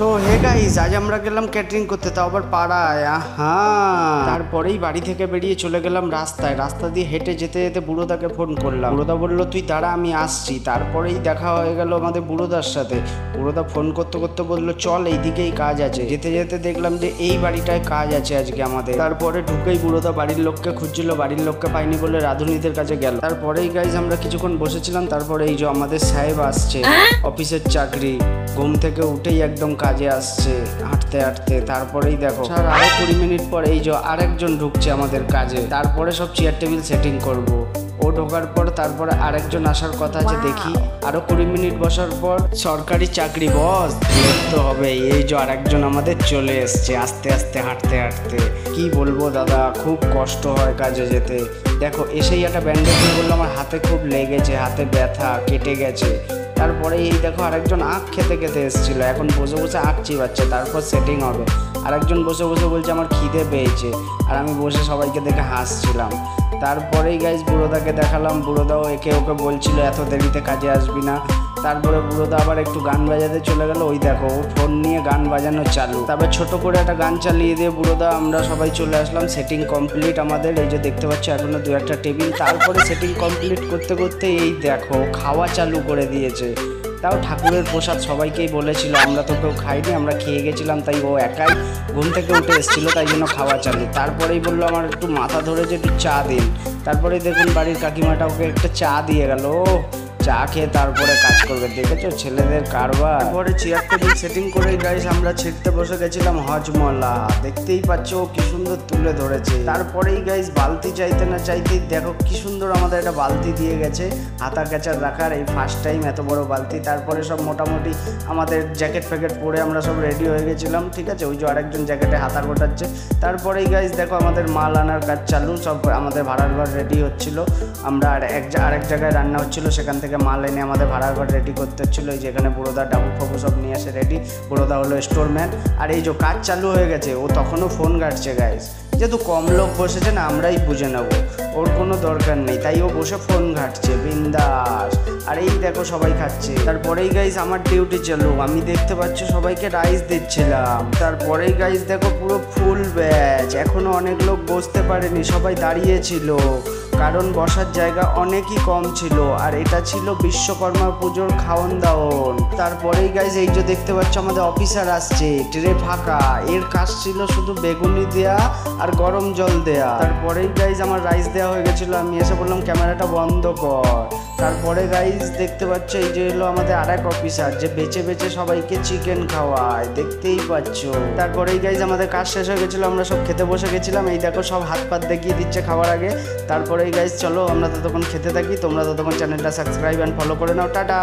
So hey guys, আজ আমরা গেলাম ক্যাটারিং করতে, তাও আবার পাড়ায়। তারপরেই বাড়ি থেকে বেরিয়ে চলে গেলাম রাস্তায়। রাস্তা দিয়ে হেঁটে যেতে যেতে বুড়োদাকে ফোন করলাম। বুড়োদা বললো তুই দাঁড়া, আমি আসছি। তারপরেই দেখা হয়ে গেল আমাদের বুড়োদার সাথে। বুড়োদা ফোন করতে করতে বললো চল, এইদিকেই কাজ আছে। যেতে যেতে দেখলাম যে এই বাড়িটায় কাজ আছে আজকে আমাদের। তারপরে ঢুকেই বুড়োদা বাড়ির লোককে খুঁজছিল, বাড়ির লোককে পাইনি বলে রাঁধুনিদের কাছে গেল। তারপরেই গাইজ আমরা কিছুক্ষণ বসেছিলাম। তারপরে এই যে আমাদের সাহেব আসছে, অফিসের চাকরি, ঘুম থেকে উঠেই একদম কাজে আসছে হাঁটতে হাঁটতে। তারপরেই দেখো স্যার আরো 20 মিনিট পর এই যে আরেকজন ঢুকছে আমাদের কাজে। তারপরে সব চেয়ার টেবিল সেটিং করব। ও ঢোকার পর তারপরে আরেকজন আসার কথা আছে, দেখি আরো 20 মিনিট বসার পর সরকারি চাকরি বস দেখতে হবে। এই যে আরেকজন আমাদের চলে এসছে আস্তে আস্তে হাঁটতে হাঁটতে। কি বলবো দাদা, খুব কষ্ট হয় কাজে যেতে। দেখো এসেই একটা ব্যান্ডেজ নিয়ে বললো আমার হাতে খুব লেগেছে, হাতে ব্যথা, কেটে গেছে। তারপরে এই দেখো আরেকজন আখ খেতে খেতে এসেছিল, এখন বসে বসে আখ চিবাচ্ছে, তারপর সেটিং হবে। আরেকজন বসে বসে বলছে আমার খিদে পেয়েছে, আর আমি বসে সবাইকে দেখে হাসছিলাম। তারপরেই গাইজ বুড়োদাকে দেখালাম, বুড়োদাও একে ওকে বলছিল এত দেরিতে কাজে আসবি না। তারপরে বুড়োদা আবার একটু গান বাজাতে চলে গেল। ওই দেখো ও ফোন নিয়ে গান বাজানো চালু। তারপর ছোট করে একটা গান চালিয়ে দিয়ে বুড়োদা আমরা সবাই চলে আসলাম। সেটিং কমপ্লিট আমাদের। এই যে দেখতে পাচ্ছ এখনো 2-1টা টেবিল। তারপরে সেটিং কমপ্লিট করতে করতে এই দেখো খাওয়া চালু করে দিয়েছে। তাও ঠাকুরের প্রসাদ, সবাইকেই বলেছিল, আমরা তো কেউ খাইনি, আমরা খেয়ে গেছিলাম। তাই ও একাই ঘুম থেকে উঠে এসেছিলো, তাই জন্য খাওয়া চালু। তারপরেই বললো আমার একটু মাথা ধরে যে একটু চা দিন। তারপরেই দেখুন বাড়ির কাকিমাটা ওকে একটা চা দিয়ে গেল। চা খেয়ে তারপরে কাজ করবে, দেখেছো ছেলেদের কারবার। তারপরে চেয়ার টেবিল সেটিং করে গাইস আমরা ছিটতে বসে গেছিলাম হজমলা। দেখতেই পাচ্ছ কি সুন্দর তুলে ধরেছে। তারপরেই গাইস বালতি চাইতে না চাইতেই দেখো কি সুন্দর আমাদের একটা বালতি দিয়ে গেছে হাতা ক্যাচার রাখার। এই ফার্স্ট টাইম এত বড় বালতি। তারপরে সব মোটামুটি আমাদের জ্যাকেট ফ্যাকেট পরে আমরা সব রেডি হয়ে গেছিলাম, ঠিক আছে। ওই যে আরেকজন জ্যাকেটে হাতা গোটাচ্ছে। তারপরেই গাইস দেখো আমাদের মাল আনার কাজ চালু। সব আমাদের ভাড়ার ঘর রেডি হচ্ছিল। আমরা আরেক জায়গায় রান্না হচ্ছিল, সেখান থেকে মাল এনে আমাদের ভাড়ার ঘর রেডি করতে হচ্ছিলো। এই যেখানে বুড়োদা ডাবু ফাবু সব নিয়ে আসে রেডি। বুড়োদা হলো স্টোরম্যান। আর এই যে কাজ চালু হয়ে গেছে, ও তখনও ফোন ঘাটছে গাইস। যেহেতু কম লোক বসেছে না, আমরাই বুঝে নেবো, ওর কোনো দরকার নেই, তাই ও বসে ফোন ঘাটছে বিন্দাস। আর এই দেখো সবাই খাচ্ছে। তারপরেই গাইস আমার ডিউটি চালু। আমি দেখতে পাচ্ছ সবাইকে রাইস দিচ্ছিলাম। তারপরেই গাইস দেখো পুরো ফুল ব্যাচ। এখনো অনেক লোক বসতে পারেনি, সবাই দাঁড়িয়েছিল, কারণ বসার জায়গা অনেকই কম ছিল। আর এটা ছিল বিশ্বকর্মা পুজোর খাওন দাওন। তারপরেই গাইজ এই যে দেখতে পাচ্ছ আমাদের অফিসার আসছে, ট্রে ফাঁকা। এর কাজ ছিল শুধু বেগুনি দেয়া আর গরম জল দেয়া। তারপরেই গাইজ আমার রাইস দেওয়া হয়ে গেছিলো। আমি এসে বললাম ক্যামেরাটা বন্ধ কর। তারপরে গাইজ দেখতে পাচ্ছ এই যে এলো আমাদের আরেক অফিসার, যে বেছে বেছে সবাইকে চিকেন খাওয়ায়, দেখতেই পাচ্ছ। তারপরেই গাইজ আমাদের কাজ শেষ হয়ে গেছিলো, আমরা সব খেতে বসে গেছিলাম। এই দেখো সব হাত পাত দেখিয়ে দিচ্ছে খাওয়ার আগে। তারপরে গাইজ চলো আমরা ততক্ষণ খেতে থাকি, তোমরা ততক্ষণ চ্যানেলটা সাবস্ক্রাইব অ্যান্ড ফলো করে নাও। টাটা।